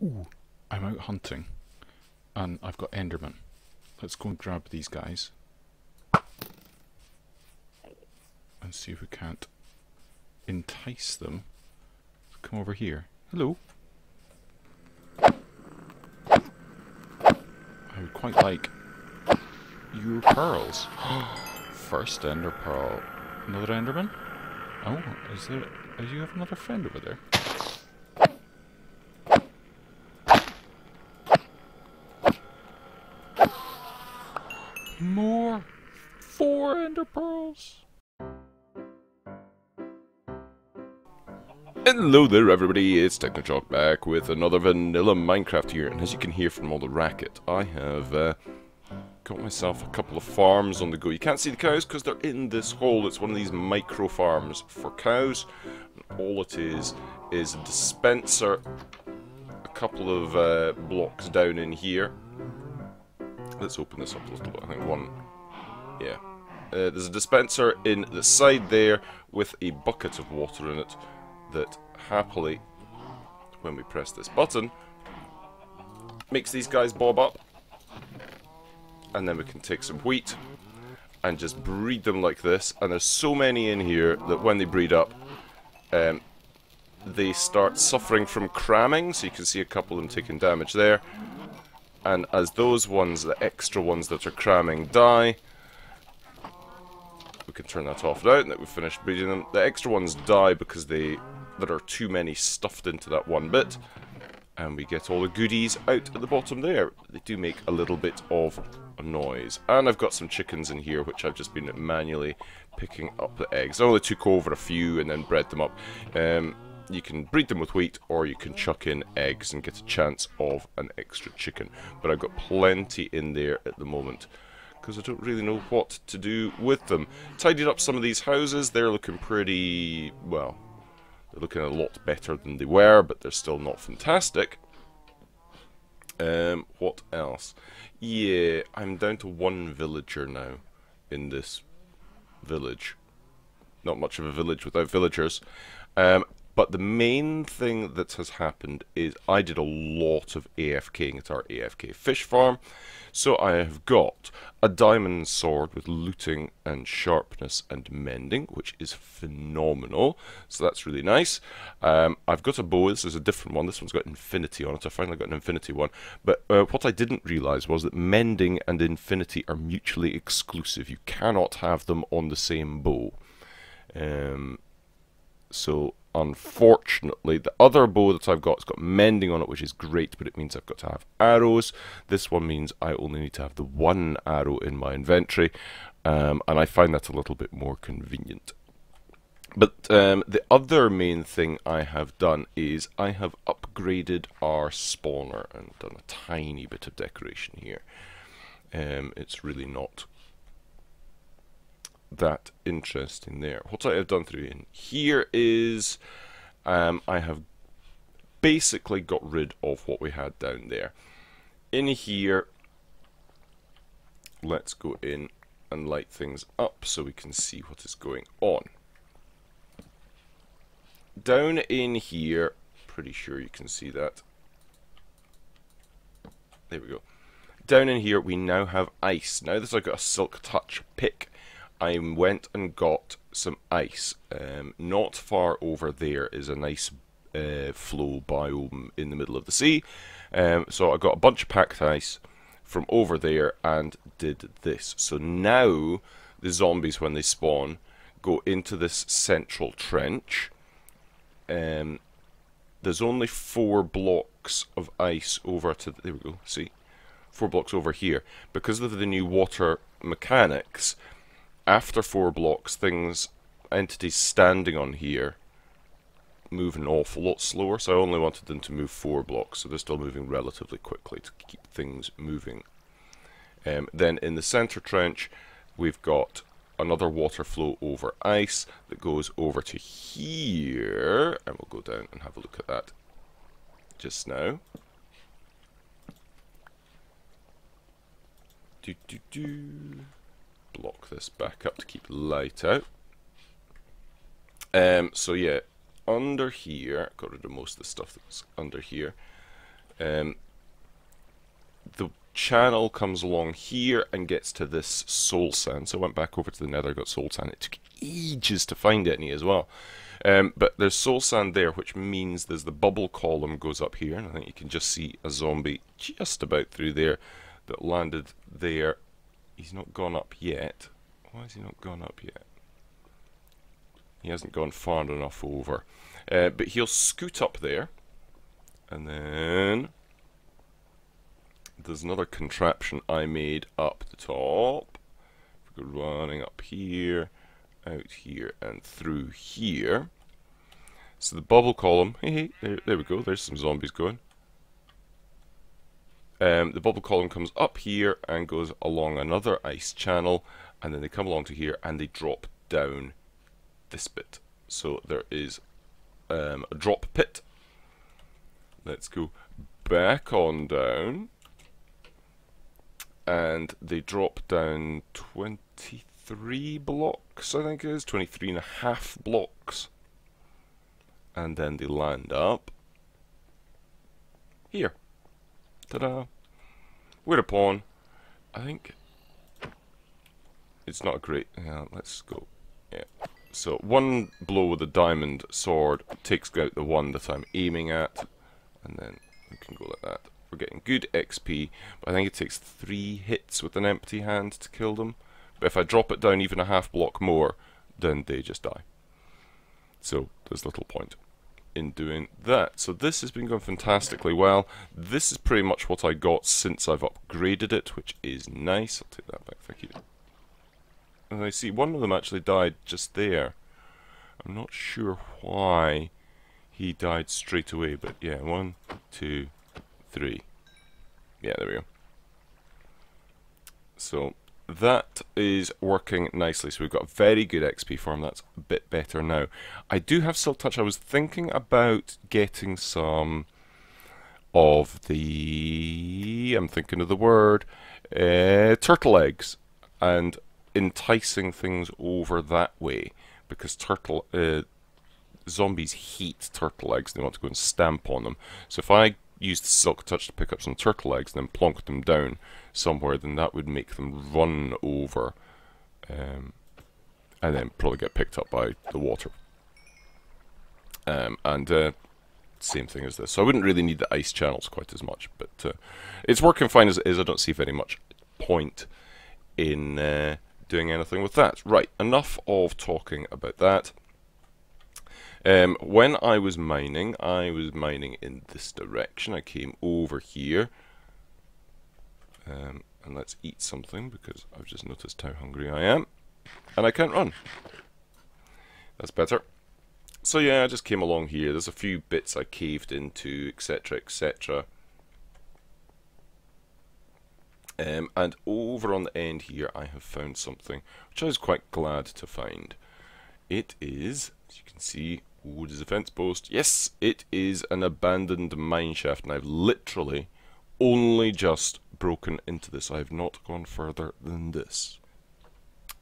Ooh, I'm out hunting, and I've got Enderman. Let's go and grab these guys, and see if we can't entice them to come over here. Hello. I would quite like your pearls. First ender pearl. Another enderman? Oh, is there... Do you have another friend over there? More! 4 ender pearls! Hello there everybody, it's Technojock back with another vanilla Minecraft here, and as you can hear from all the racket, I have got myself a couple of farms on the go. You can't see the cows because they're in this hole. It's one of these micro farms for cows, and all it is a dispenser a couple of blocks down in here. Let's open this up a little bit. I think one, yeah. There's a dispenser in the side there with a bucket of water in it that happily, when we press this button, makes these guys bob up. And then we can take some wheat and just breed them like this. And there's so many in here that when they breed up, they start suffering from cramming. So you can see a couple of them taking damage there. And as those ones, the extra ones that are cramming, die, we can turn that off now that we've finished breeding them. The extra ones die because there are too many stuffed into that one bit, and we get all the goodies out at the bottom there. They do make a little bit of a noise. And I've got some chickens in here which I've just been manually picking up the eggs. I only took over a few and then bred them up. You can breed them with wheat, or you can chuck in eggs and get a chance of an extra chicken. But I've got plenty in there at the moment, because I don't really know what to do with them. Tidied up some of these houses. They're looking pretty, well, they're looking a lot better than they were, but they're still not fantastic. What else? Yeah, I'm down to 1 villager now in this village. Not much of a village without villagers. But the main thing that has happened is I did a lot of AFKing at our AFK fish farm. So I have got a diamond sword with looting and sharpness and mending, which is phenomenal. So that's really nice. I've got a bow. This is a different one. This one's got infinity on it. I finally got an infinity one. But what I didn't realise was that mending and infinity are mutually exclusive. You cannot have them on the same bow. So unfortunately, the other bow that I've got has got mending on it, which is great, but it means I've got to have arrows. This one means I only need to have the 1 arrow in my inventory, and I find that a little bit more convenient. But the other main thing I have done is I have upgraded our spawner and done a tiny bit of decoration here. It's really not that interesting there. What I have done through in here is I have basically got rid of what we had down there. In here, let's go in and light things up so we can see what is going on. Down in here, pretty sure you can see that. There we go. Down in here we now have ice. Now that I've got a silk touch pick, I went and got some ice. Not far over there is a nice flow biome in the middle of the sea. So I got a bunch of packed ice from over there and did this. So now the zombies, when they spawn, go into this central trench. There's only 4 blocks of ice over to... There we go, see? 4 blocks over here. Because of the new water mechanics, after 4 blocks, entities standing on here move an awful lot slower, so I only wanted them to move 4 blocks, so they're still moving relatively quickly to keep things moving. Then in the center trench, we've got another water flow over ice that goes over to here, and we'll go down and have a look at that just now. Block this back up to keep light out. So yeah, under here, got rid of most of the stuff that's under here. The channel comes along here and gets to this soul sand. So I went back over to the nether, got soul sand. It took ages to find any as well. But there's soul sand there, which means there's the bubble column goes up here. And I think you can just see a zombie just about through there that landed there. He's not gone up yet. Why has he not gone up yet? He hasn't gone far enough over. But he'll scoot up there. And then there's another contraption I made up the top. We go running up here, out here, and through here. So the bubble column, hey, there we go, there's some zombies going. The bubble column comes up here and goes along another ice channel, and then they come along to here and they drop down this bit. So there is a drop pit. Let's go back on down. And they drop down 23 blocks, I think it is, 23.5 blocks. And then they land up here. Ta-da! Whereupon, I think it's not a great. Yeah, let's go. Yeah. So one blow with a diamond sword takes out the one that I'm aiming at, and then we can go like that. We're getting good XP, but I think it takes 3 hits with an empty hand to kill them. But if I drop it down even a half block more, then they just die. So there's little point in doing that. So this has been going fantastically well. This is pretty much what I got since I've upgraded it, which is nice. I'll take that back, thank you. And I see one of them actually died just there. I'm not sure why he died straight away, but yeah, 1, 2, 3. Yeah, there we go. So that is working nicely. So we've got very good XP farm. That's a bit better now. I do have silk touch. I was thinking about getting some of the, I'm thinking of the word, turtle eggs, and enticing things over that way, because zombies hate turtle eggs. They want to go and stamp on them. So if I used silk touch to pick up some turtle eggs and then plonk them down somewhere, then that would make them run over, and then probably get picked up by the water. Same thing as this. So I wouldn't really need the ice channels quite as much, but it's working fine as it is. I don't see very much point in doing anything with that. Right, enough of talking about that. When I was mining in this direction. I came over here. And let's eat something, because I've just noticed how hungry I am. And I can't run. That's better. So yeah, I just came along here. There's a few bits I caved into, etc, etc. And over on the end here I have found something which I was quite glad to find. It is, as you can see, wood is a fence post. Yes, it is an abandoned mine shaft, and I've literally only just broken into this. I have not gone further than this.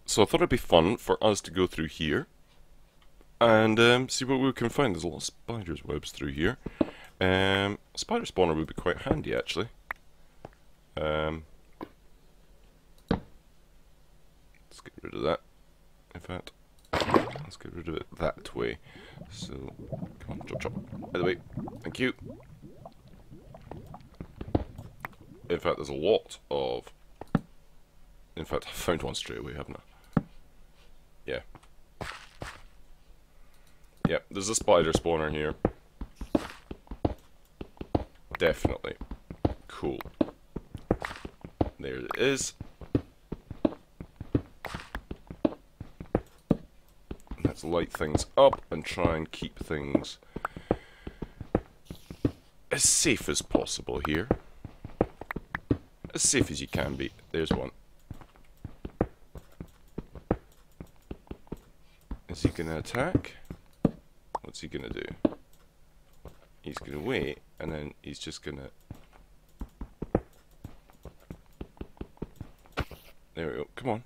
So I thought it'd be fun for us to go through here and see what we can find. There's a lot of spiders' webs through here. A spider spawner would be quite handy, actually. Let's get rid of that. In fact, let's get rid of it that way. So, come on, chop chop. Out of the way. Thank you. In fact, there's a lot of... In fact, I found one straight away, haven't I? Yeah. Yeah, there's a spider spawner here. Definitely. Cool. There it is. Let's light things up and try and keep things as safe as possible here. As safe as you can be. There's one. Is he going to attack? What's he going to do? He's going to wait, and then he's just going to... There we go. Come on.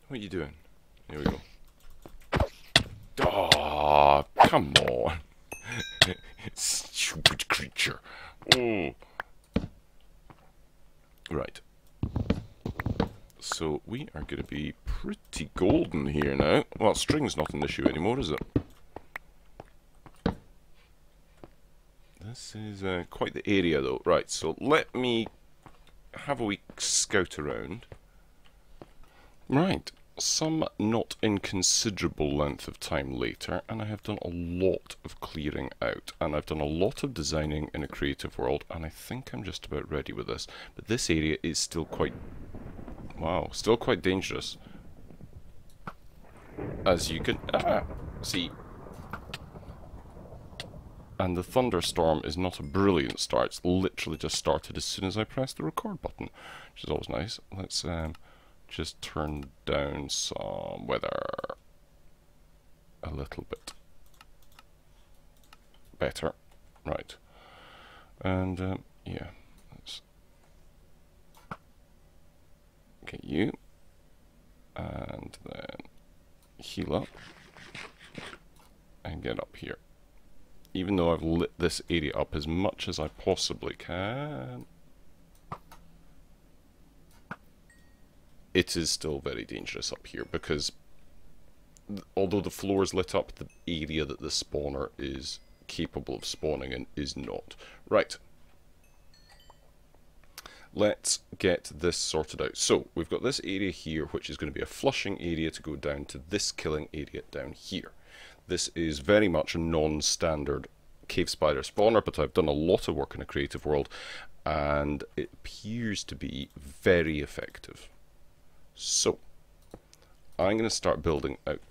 What are you doing? Here we go. Oh, come on. Stupid creature. Oh. Right. So we are going to be pretty golden here now. Well, string's not an issue anymore, is it? This is quite the area though. Right, so let me have a wee scout around. Right, some not inconsiderable length of time later, and I have done a lot of clearing out, and I've done a lot of designing in a creative world, and I think I'm just about ready with this. But this area is still quite, wow, still quite dangerous. As you can see. And the thunderstorm is not a brilliant start, it's literally just started as soon as I pressed the record button, which is always nice. Let's just turn down some weather a little bit. Better. Right. And yeah, let's get you. And then heal up. And get up here. Even though I've lit this area up as much as I possibly can, it is still very dangerous up here because although the floor is lit up, the area that the spawner is capable of spawning in is not. Right. Let's get this sorted out. So we've got this area here, which is going to be a flushing area to go down to this killing area down here. This is very much a non-standard cave spider spawner, but I've done a lot of work in a creative world, and it appears to be very effective. So, I'm going to start building out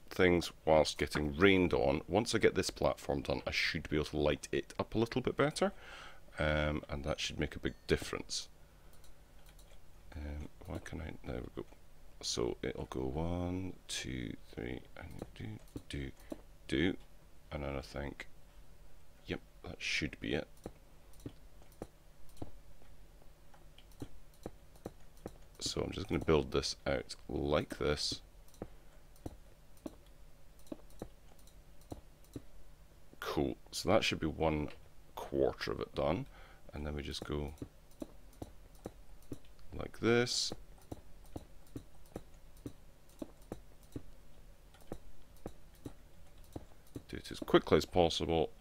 things whilst getting rained on. Once I get this platform done, I should be able to light it up a little bit better, and that should make a big difference. Why can I? There we go. So it'll go 1, 2, 3, and do, and then I think, yep, that should be it. So I'm just going to build this out like this. Cool. So that should be 1/4 of it done, and then we just go like this. Do it as quickly as possible.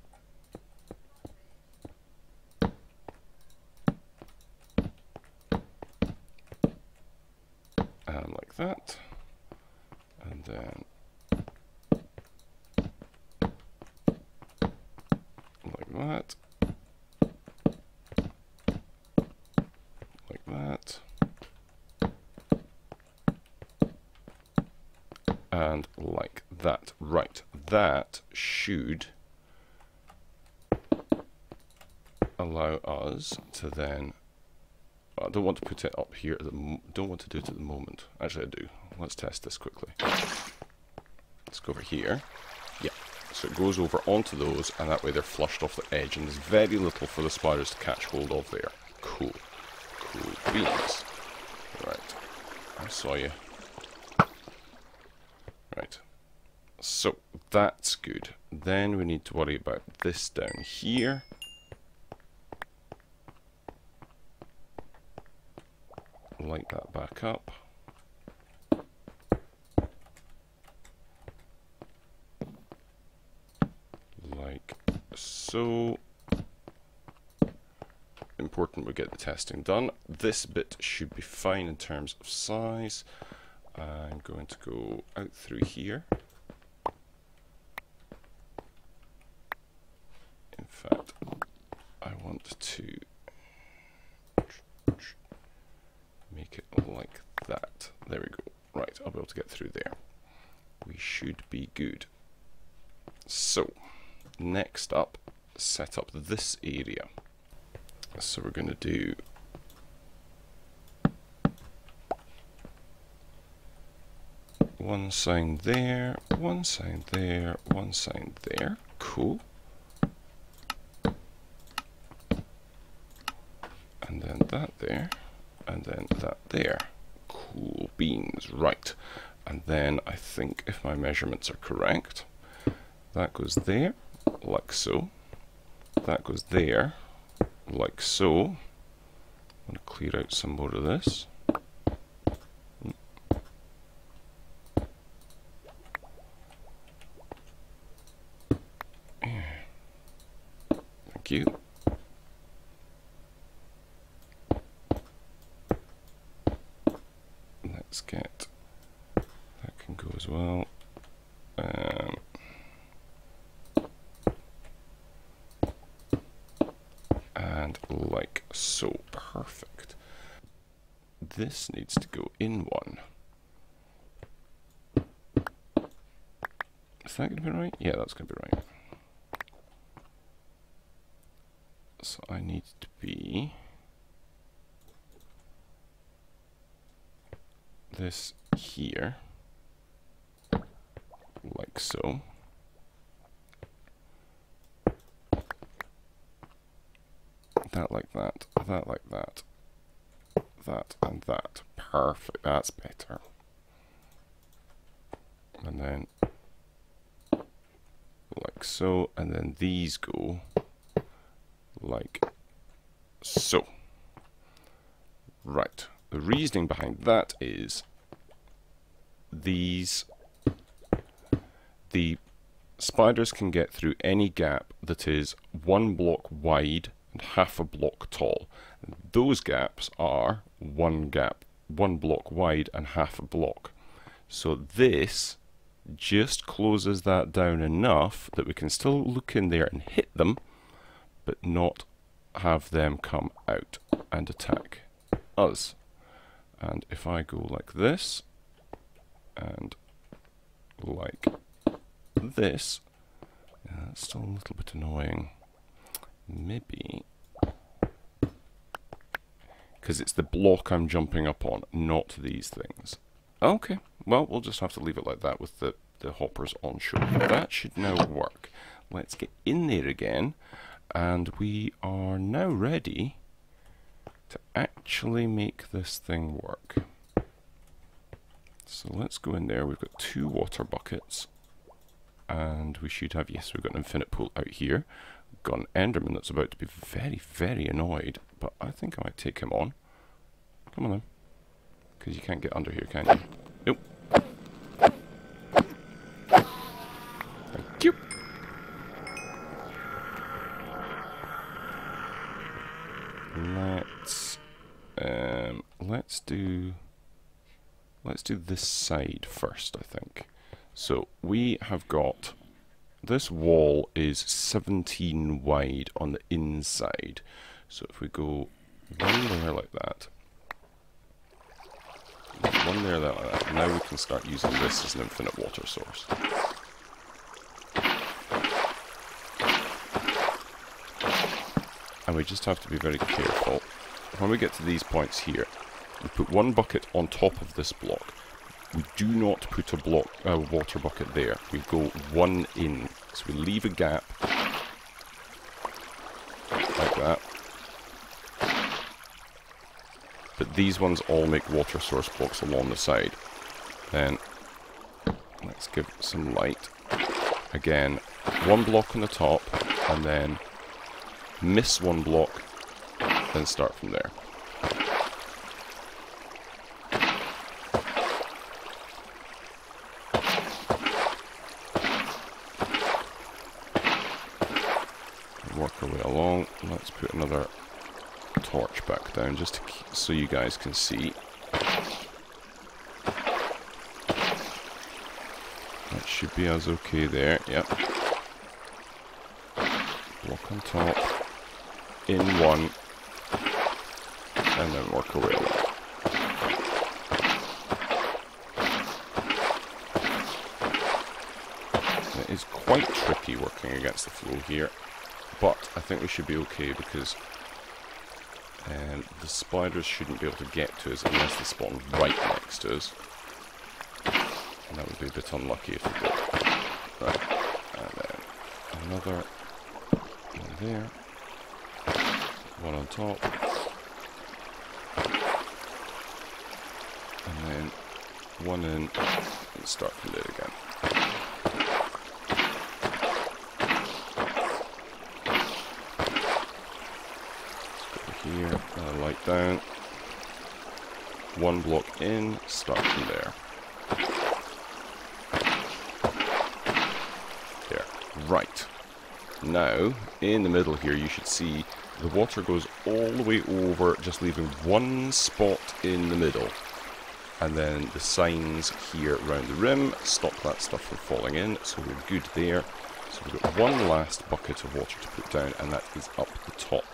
And like that. And then like that. Like that. And like that. Right. That should allow us to then. I don't want to put it up here. Don't want to do it at the moment. Actually, I do. Let's test this quickly. Let's go over here. Yeah. So it goes over onto those, and that way they're flushed off the edge, and there's very little for the spiders to catch hold of there. Cool. Cool beans. Right. I saw you. Right. So that's good. Then we need to worry about this down here. Light that back up. Like so. Important we get the testing done. This bit should be fine in terms of size. I'm going to go out through here. In fact, I want to make it like that. There we go. Right, I'll be able to get through there. We should be good. So, next up, set up this area. So we're going to do one sign there, one sign there, one sign there. Cool. And then that there, and then that there. Cool beans. Right. And then I think if my measurements are correct, that goes there, like so. That goes there, like so. I'm going to clear out some more of this. Thank you. Let's get, that can go as well. And like so. Perfect. This needs to go in one. Is that going to be right? Yeah, that's going to be right. So I need to be this here, like so. That like that, that like that, that and that. Perfect, that's better. And then like so, and then these go like so. Right, the reasoning behind that is the spiders can get through any gap that is 1 block wide and half a block tall. And those gaps are 1 block wide and half a block. So this just closes that down enough that we can still look in there and hit them, but not have them come out and attack us. And if I go like this and like this, that's still a little bit annoying. Maybe because it's the block I'm jumping up on, not these things. Okay, well, we'll just have to leave it like that with the hoppers on show. That should now work. Let's get in there again, and we are now ready to actually make this thing work. So let's go in there. We've got 2 water buckets, and we should have, yes, we've got an infinite pool out here. We've got an Enderman that's about to be very, very annoyed, but I think I might take him on. Come on then, because you can't get under here, can you? Nope. Thank you. Let's do this side first, I think. So we have got, this wall is 17 wide on the inside. So if we go 1 there like that, 1 there like that, now we can start using this as an infinite water source. And we just have to be very careful. When we get to these points here, we put 1 bucket on top of this block. We do not put a water bucket there. We go 1 in. So we leave a gap like that. But these ones all make water source blocks along the side. Then let's give it some light. Again, 1 block on the top, and then miss 1 block, then start from there. Work our way along. Let's put another torch back down just to so you guys can see. That should be us okay there. Yep. Block on top, in 1, and then work our way along. It is quite tricky working against the flow here, but I think we should be okay because the spiders shouldn't be able to get to us unless they spawn right next to us. And that would be a bit unlucky if they did. Right, and then another one there, 1 on top, and then 1 in, and start from there again. light down. One block in, start from there. There. Right. Now, in the middle here, you should see the water goes all the way over, just leaving one spot in the middle. And then the signs here around the rim stop that stuff from falling in, so we're good there. So we've got one last bucket of water to put down, and that is up the top.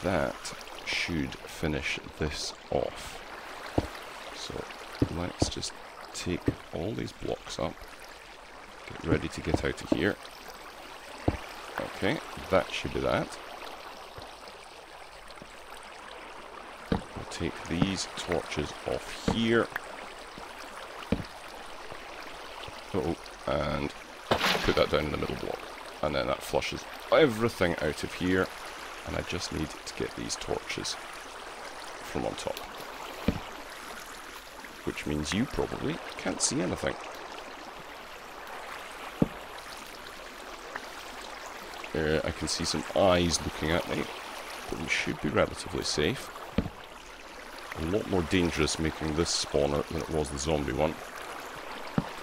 That should finish this off. So let's just take all these blocks up, get ready to get out of here. Okay, that should be that. We'll take these torches off here. And put that down in the middle block. And then that flushes everything out of here. And I just need to get these torches from on top. Which means you probably can't see anything. I can see some eyes looking at me, but we should be relatively safe. A lot more dangerous making this spawner than it was the zombie one,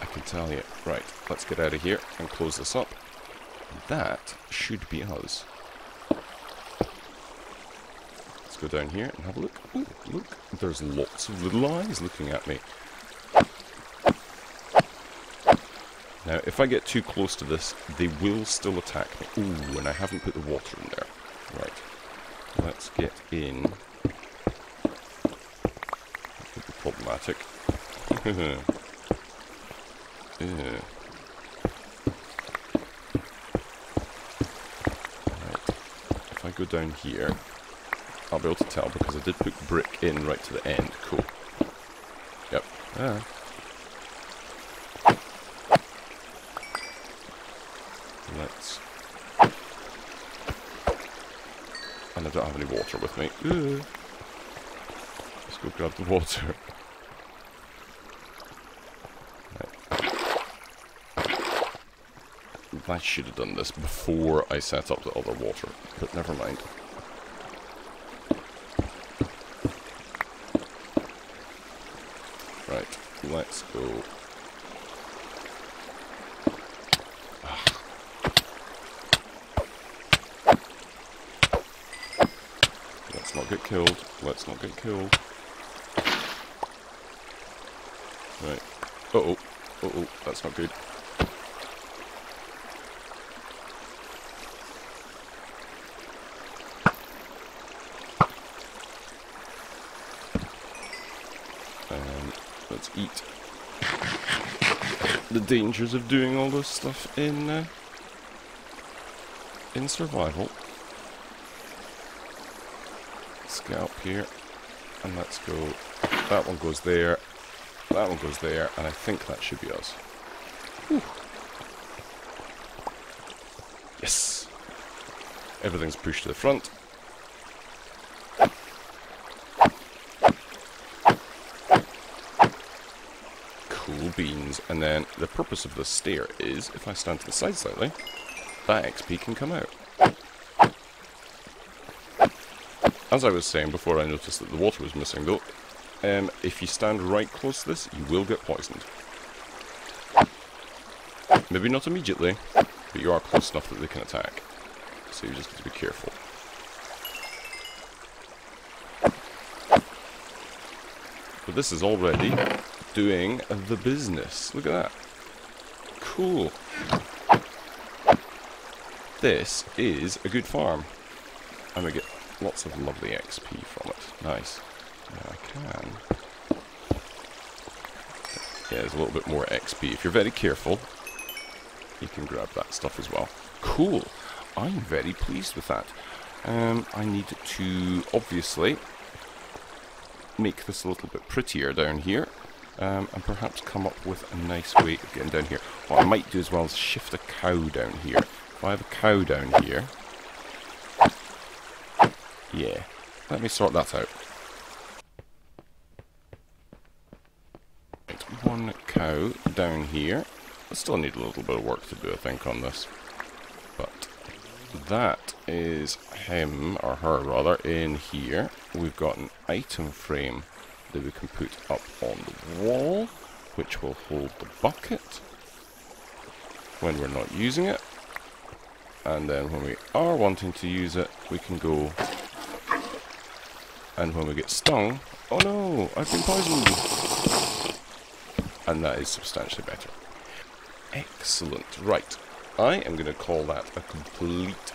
I can tell you. Right, let's get out of here and close this up. That should be us. Let's go down here and have a look. Ooh, look, there's lots of little eyes looking at me. Now, if I get too close to this, they will still attack me. Ooh, and I haven't put the water in there. Right. Let's get in. That could be problematic. Right. If I go down here, I'll be able to tell because I did put brick in right to the end. Cool. Yep. Ah. Let's... And I don't have any water with me. Let's go grab the water. Right. I should have done this before I set up the other water, but never mind. Right, let's go. Let's not get killed. Let's not get killed. Right. Uh-oh. Uh-oh. That's not good. Let's eat. The dangers of doing all this stuff in survival. Let's get up here, and let's go. That one goes there, that one goes there, and I think that should be us. Whew. Yes! Everything's pushed to the front. Cool beans. And then the purpose of this stair is, if I stand to the side slightly, that XP can come out. As I was saying before I noticed that the water was missing though, if you stand right close to this, you will get poisoned. Maybe not immediately, but you are close enough that they can attack. So you just have to be careful. But this is already doing the business. Look at that. Cool. This is a good farm. And we get lots of lovely XP from it. Nice. Now I can... Yeah, there's a little bit more XP. If you're very careful, you can grab that stuff as well. Cool. I'm very pleased with that. I need to, obviously, make this a little bit prettier down here. And perhaps come up with a nice way of getting down here. What I might do as well is shift a cow down here. If I have a cow down here... Yeah, let me sort that out. Right, one cow down here. I still need a little bit of work to do, I think, on this. But that is him, or her rather, in here. We've got an item frame that we can put up on the wall, which will hold the bucket when we're not using it. And then when we are wanting to use it, we can go, and when we get stung, oh no, I've been poisoned! And that is substantially better. Excellent. Right, I am going to call that a complete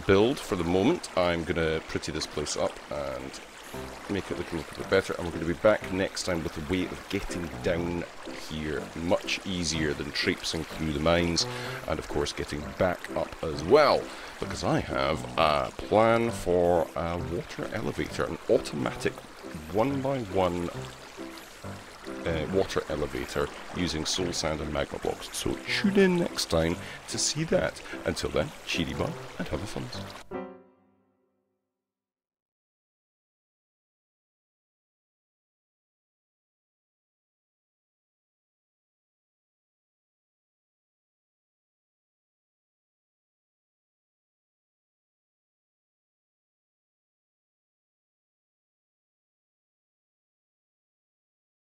build for the moment. I'm going to pretty this place up and make it look a little bit better, and we're going to be back next time with a way of getting down here much easier than traipsing through the mines, and of course getting back up as well, because I have a plan for a water elevator, an automatic 1x1 water elevator using soul sand and magma blocks. So tune in next time to see that. Until then, cheery bye and have a fun.